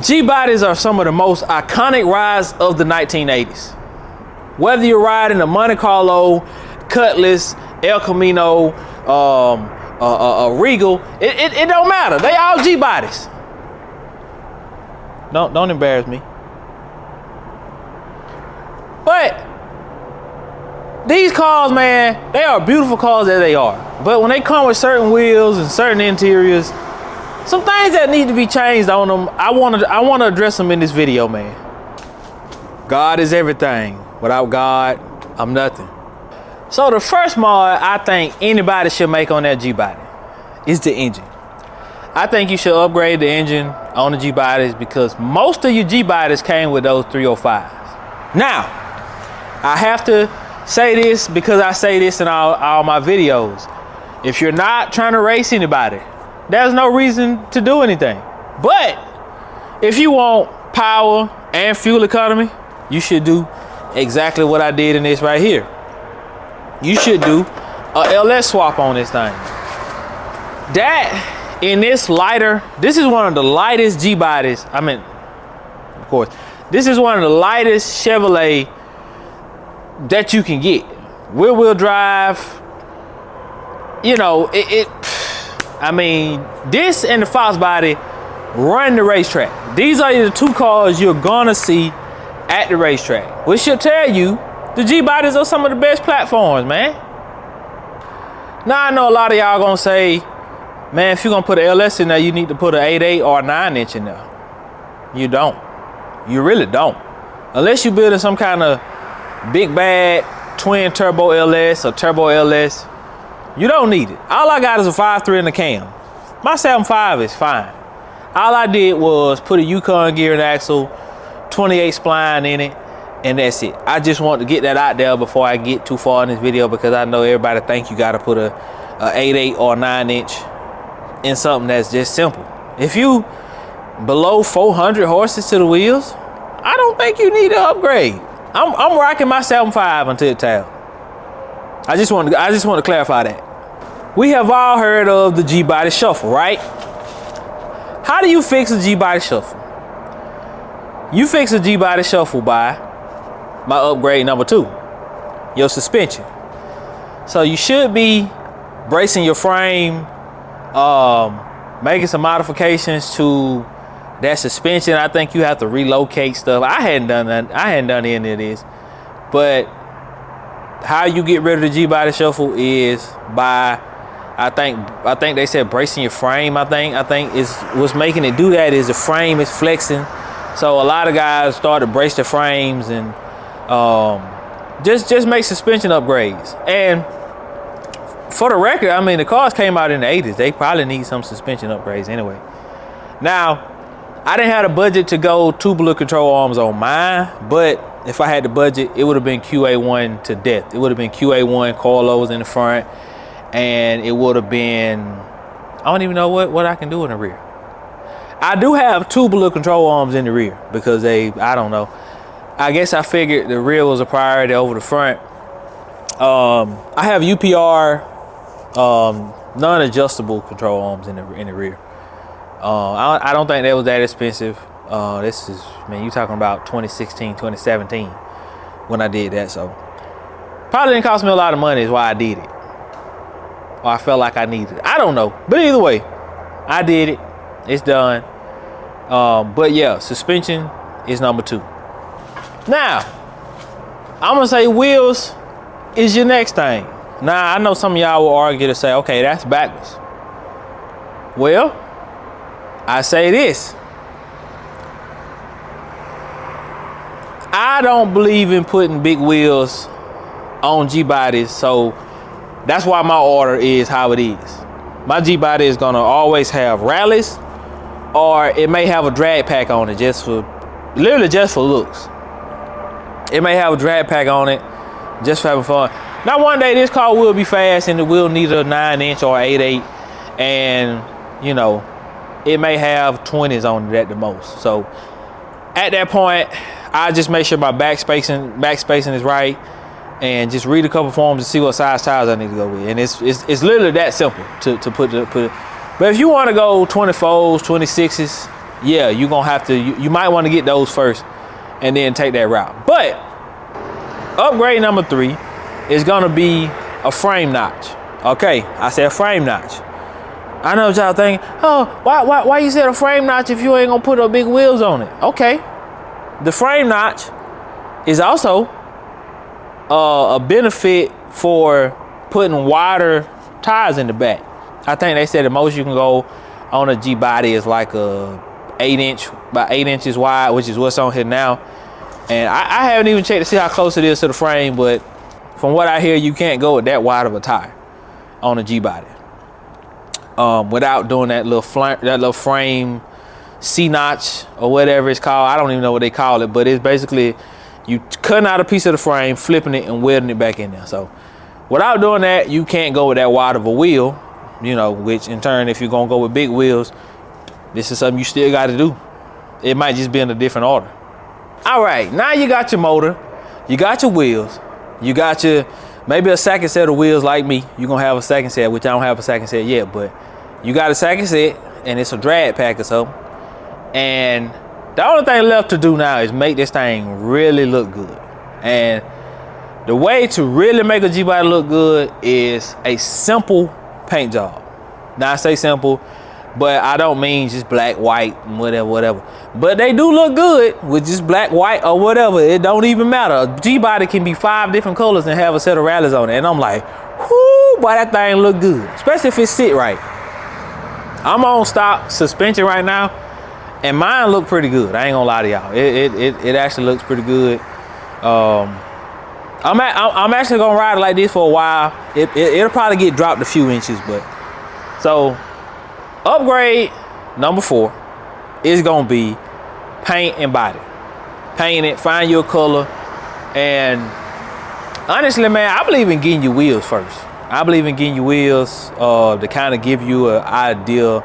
G-bodies are some of the most iconic rides of the 1980s. Whether you're riding a Monte Carlo, Cutlass, El Camino, a Regal, it don't matter. They all G-bodies. Don't embarrass me. But these cars, man, they are beautiful cars as they are. But when they come with certain wheels and certain interiors, some things that need to be changed on them, I want to address them in this video, man. God is everything. Without God, I'm nothing. So the first mod I think anybody should make on that G-body is the engine. I think you should upgrade the engine on the G-bodies because most of your G-bodies came with those 305s. Now, I have to say this because I say this in all my videos. If you're not trying to race anybody, there's no reason to do anything. But if you want power and fuel economy, you should do exactly what I did in this right here. You should do a LS swap on this thing. That in this lighter, this is one of the lightest G-bodies. I mean, of course, this is one of the lightest Chevrolet that you can get. Wheel drive, you know, I mean, this and the Fox body run the racetrack. These are the two cars you're gonna see at the racetrack, which should tell you the G-bodies are some of the best platforms, man. Now I know a lot of y'all gonna say, man, if you're gonna put an LS in there, you need to put an 8.8 or a 9-inch in there. You don't. You really don't. Unless you're building some kind of big bad twin turbo LS or turbo LS, you don't need it. All I got is a 5.3 in the cam. My 7.5 is fine. All I did was put a Yukon gear and axle, 28 spline in it, and that's it. I just want to get that out there before I get too far in this video because I know everybody think you got to put a 8.8 or 9-inch in something that's just simple. If you below 400 horses to the wheels, I don't think you need to upgrade. I'm rocking my 7.5 until it tells. I just want to clarify that. We have all heard of the G-body shuffle, right? How do you fix a G-body shuffle? You fix a G-body shuffle by my upgrade number 2, your suspension. So you should be bracing your frame, making some modifications to that suspension. I think you have to relocate stuff. I hadn't done that. I hadn't done any of this. But how you get rid of the G-body shuffle is by, I think they said bracing your frame. I think is what's making it do that is the frame is flexing. So a lot of guys start to brace their frames and just make suspension upgrades. And for the record, I mean, the cars came out in the 80s. They probably need some suspension upgrades anyway. Now, I didn't have the budget to go tubular control arms on mine, but if I had the budget, it would have been QA1 to death. It would have been QA1 coilovers in the front, and it would have been, I don't even know what I can do in the rear. I do have tubular control arms in the rear because I don't know. I guess I figured the rear was a priority over the front. I have UPR non-adjustable control arms in the rear. I don't think that was that expensive. This is, man, you talking about 2016, 2017 when I did that. So probably didn't cost me a lot of money is why I did it. Or I felt like I needed it. I don't know. But either way, I did it. It's done. But yeah, suspension is number 2. Now, I'm gonna say wheels is your next thing. Now, I know some of y'all will argue to say, okay, that's backwards. Well, I say this. I don't believe in putting big wheels on G-bodies, so that's why my order is how it is. My G-body is gonna always have rallies, or it may have a drag pack on it literally just for looks. It may have a drag pack on it just for having fun. Now one day this car will be fast and it will need a 9-inch or 8.8, and you know, it may have 20s on it at the most. So at that point, I just make sure my back spacing is right, and just read a couple forms to see what size tires I need to go with. And it's literally that simple to put it. But if you want to go 24s, 26s, yeah, you're gonna have to, you might want to get those first and then take that route. But upgrade number 3 is gonna be a frame notch. Okay, I said frame notch. I know what y'all thinking, oh, why you said a frame notch if you ain't gonna put up big wheels on it? Okay, the frame notch is also a benefit for putting wider tires in the back. I think they said the most you can go on a G body is like a 8-inch, about 8 inches wide, which is what's on here now. And I haven't even checked to see how close it is to the frame, but from what I hear, you can't go with that wide of a tire on a G body without doing that little frame C-notch or whatever it's called. I don't even know what they call it, but it's basically you cutting out a piece of the frame, flipping it, and welding it back in there. So without doing that, you can't go with that wide of a wheel, you know, which in turn, if you're gonna go with big wheels, this is something you still got to do. It might just be in a different order. All right, now you got your motor, you got your wheels, you got your maybe a second set of wheels like me. You're gonna have a second set, which I don't have a second set yet, but you got a second set and it's a drag pack or something. And the only thing left to do now is make this thing really look good. And the way to really make a G-body look good is a simple paint job. Now I say simple, but I don't mean just black, white, and whatever. But they do look good with just black, white, or whatever. It don't even matter. A G-body can be 5 different colors and have a set of rallies on it. And I'm like, whoo, boy, that thing look good. Especially if it sit right. I'm on stock suspension right now, and mine look pretty good. I ain't gonna lie to y'all. It actually looks pretty good. I'm actually gonna ride it like this for a while. It'll probably get dropped a few inches, but so upgrade number 4 is gonna be paint and body. Paint it, find your color, and honestly, man, I believe in getting your wheels first. I believe in getting your wheels to kind of give you an idea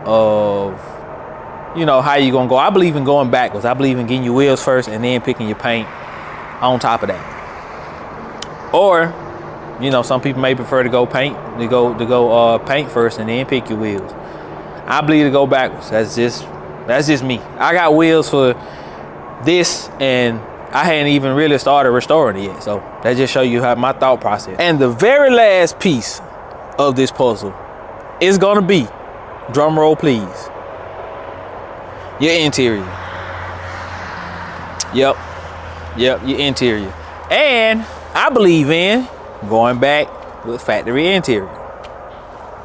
of, you know, how you gonna go. I believe in going backwards. I believe in getting your wheels first and then picking your paint on top of that. Or, you know, some people may prefer to go paint, paint first and then pick your wheels. I believe to go backwards. That's just me. I got wheels for this, and I hadn't even really started restoring it yet. So that just show you how my thought process. And the very last piece of this puzzle is gonna be, drum roll please, your interior. Yep, your interior. And I believe in going back with factory interior.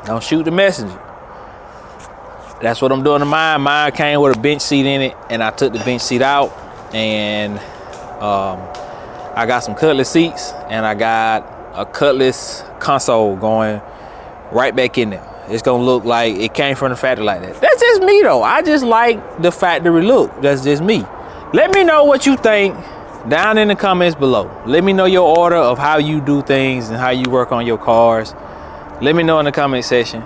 Don't shoot the messenger. That's what I'm doing to mine. Mine came with a bench seat in it, and I took the bench seat out, and I got some Cutlass seats, and I got a Cutlass console going right back in there. It's gonna look like it came from the factory like that. That's just me though. I just like the factory look. That's just me. Let me know what you think down in the comments below. Let me know your order of how you do things and how you work on your cars. Let me know in the comment section.